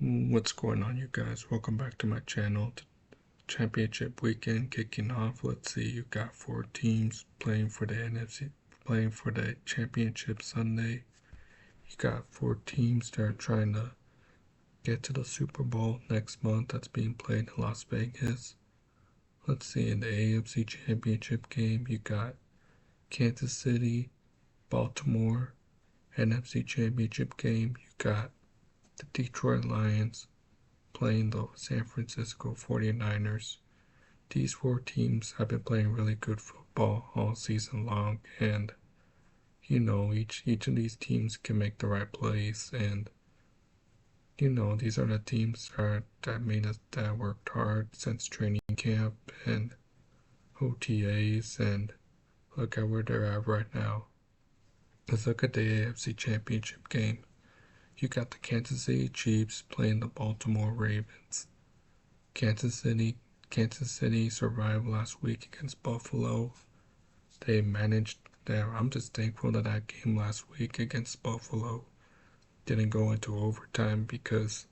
What's going on, you guys? Welcome back to my channel. Championship weekend kicking off. Let's see, you got 4 teams playing for the NFC, playing for the championship Sunday. You got 4 teams that are trying to get to the Super Bowl next month that's being played in Las Vegas. Let's see, in the AFC championship game, you got Kansas City, Baltimore. NFC championship game, you got the Detroit Lions playing the San Francisco 49ers. These 4 teams have been playing really good football all season long, and each of these teams can make the right plays, and these are the teams that worked hard since training camp and OTAs, and look at where they're at right now. Let's look at the AFC Championship game. You got the Kansas City Chiefs playing the Baltimore Ravens. Kansas City survived last week against Buffalo. They managed there. I'm just thankful that game last week against Buffalo didn't go into overtime because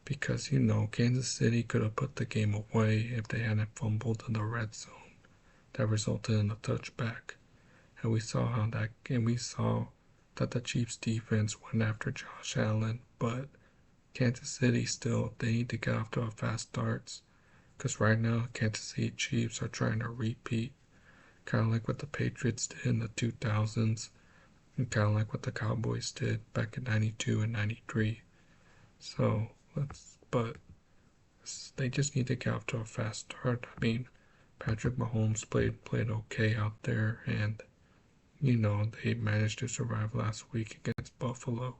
Kansas City could have put the game away if they hadn't fumbled in the red zone. That resulted in a touchback. And we saw that the Chiefs defense went after Josh Allen, but Kansas City they need to get off to a fast start, because right now Kansas City Chiefs are trying to repeat, kind of like what the Patriots did in the 2000s, and kind of like what the Cowboys did back in 92 and 93. But they just need to get off to a fast start. I mean, Patrick Mahomes played okay out there, and they managed to survive last week against Buffalo.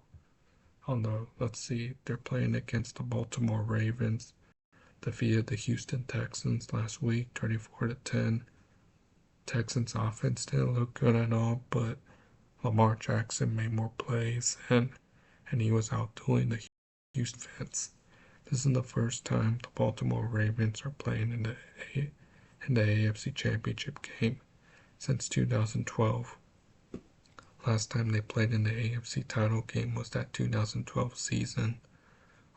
They're playing against the Baltimore Ravens, defeated the Houston Texans last week, 34-10. Texans offense didn't look good at all, but Lamar Jackson made more plays, and he was outdoing the Houston defense. This is the first time the Baltimore Ravens are playing in the AFC Championship game since 2012. Last time they played in the AFC title game was that 2012 season,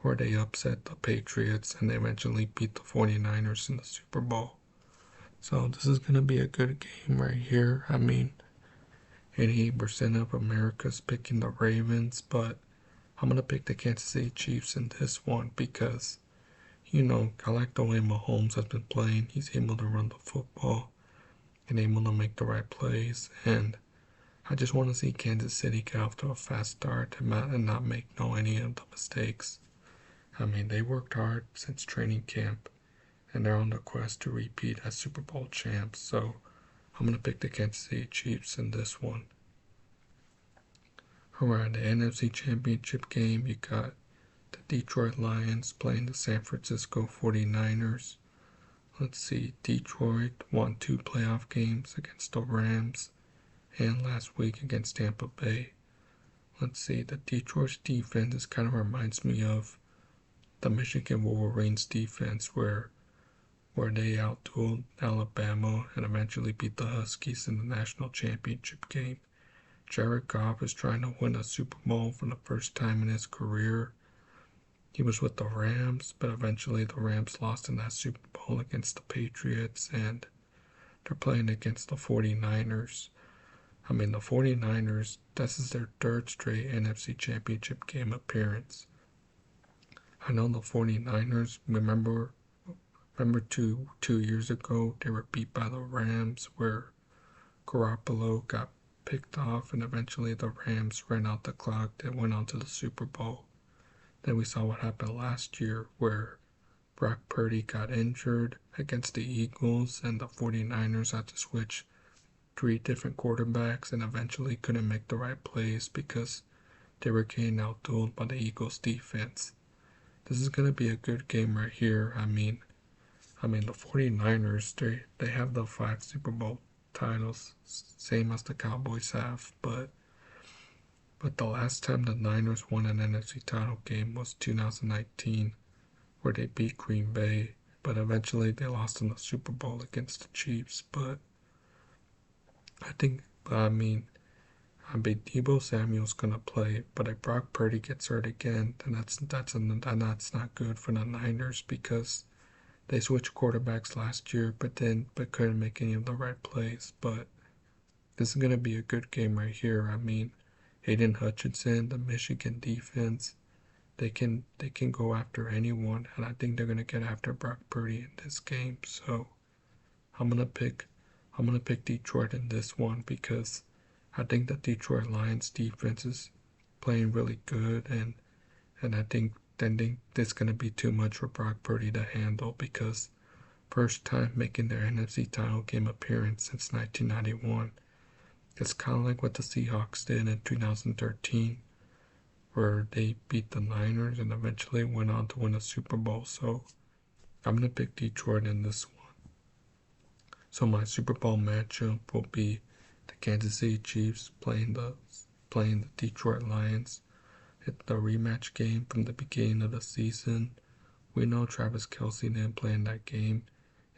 where they upset the Patriots and they eventually beat the 49ers in the Super Bowl. So this is going to be a good game right here. I mean, 88% of America's picking the Ravens, but I'm going to pick the Kansas City Chiefs in this one because, I like the way Mahomes has been playing. He's able to run the football and able to make the right plays, and I just want to see Kansas City get off to a fast start and not make any of the mistakes. I mean, they worked hard since training camp, and they're on the quest to repeat as Super Bowl champs, so I'm going to pick the Kansas City Chiefs in this one. Alright, the NFC Championship game, you got the Detroit Lions playing the San Francisco 49ers. Let's see, Detroit won 2 playoff games against the Rams and last week against Tampa Bay. Let's see, the Detroit's defense kind of reminds me of the Michigan Wolverines defense where they outdueled Alabama and eventually beat the Huskies in the national championship game. Jared Goff is trying to win a Super Bowl for the first time in his career. He was with the Rams, but eventually the Rams lost in that Super Bowl against the Patriots, and they're playing against the 49ers. I mean, the 49ers, this is their 3rd straight NFC Championship game appearance. I know the 49ers, remember 2 years ago, they were beat by the Rams, where Garoppolo got picked off, and eventually the Rams ran out the clock. They went on to the Super Bowl. Then we saw what happened last year, where Brock Purdy got injured against the Eagles, and the 49ers had to switch 3 different quarterbacks and eventually couldn't make the right plays because they were getting outdueled by the Eagles defense. This is going to be a good game right here. I mean the 49ers, they have the 5 Super Bowl titles, same as the Cowboys have, but the last time the Niners won an NFC title game was 2019, where they beat Green Bay, but eventually they lost in the Super Bowl against the Chiefs. But I I bet Deebo Samuel's gonna play, but if Brock Purdy gets hurt again, then that's not good for the Niners because they switched quarterbacks last year, but couldn't make any of the right plays. But this is gonna be a good game right here. I mean, Hayden Hutchinson, the Michigan defense, they can go after anyone, and I think they're gonna get after Brock Purdy in this game. So I'm gonna pick Detroit in this one because I think the Detroit Lions defense is playing really good, and I think this is gonna be too much for Brock Purdy to handle because first time making their NFC title game appearance since 1991. It's kind of like what the Seahawks did in 2013, where they beat the Niners and eventually went on to win a Super Bowl. So I'm gonna pick Detroit in this one. So my Super Bowl matchup will be the Kansas City Chiefs playing the Detroit Lions. It's the rematch game from the beginning of the season. We know Travis Kelce didn't play in that game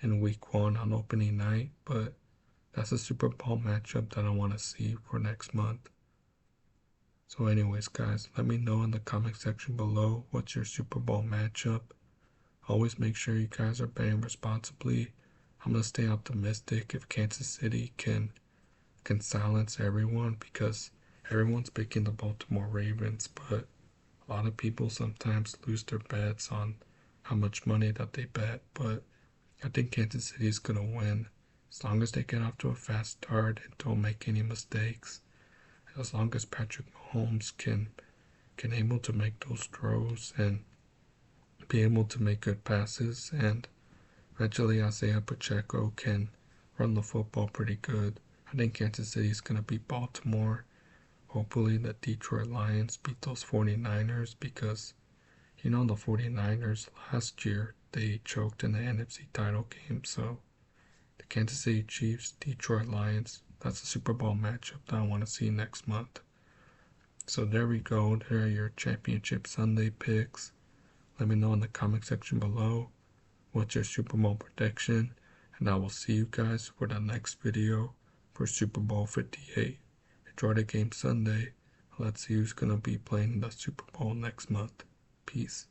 in Week 1 on opening night, but that's a Super Bowl matchup that I want to see for next month. So anyways, guys, let me know in the comment section below what's your Super Bowl matchup. Always make sure you guys are betting responsibly. I'm going to stay optimistic if Kansas City can silence everyone because everyone's picking the Baltimore Ravens, but a lot of people sometimes lose their bets on how much money that they bet. But I think Kansas City is going to win as long as they get off to a fast start and don't make any mistakes. As long as Patrick Mahomes can able to make those throws and be able to make good passes, and eventually Isaiah Pacheco can run the football pretty good. I think Kansas City is going to beat Baltimore. Hopefully the Detroit Lions beat those 49ers because, the 49ers last year, they choked in the NFC title game. So the Kansas City Chiefs, Detroit Lions, that's a Super Bowl matchup that I want to see next month. So there we go. There are your Championship Sunday picks. Let me know in the comment section below what's your Super Bowl prediction, and I will see you guys for the next video for Super Bowl 58. Enjoy the game Sunday. Let's see who's going to be playing the Super Bowl next month. Peace.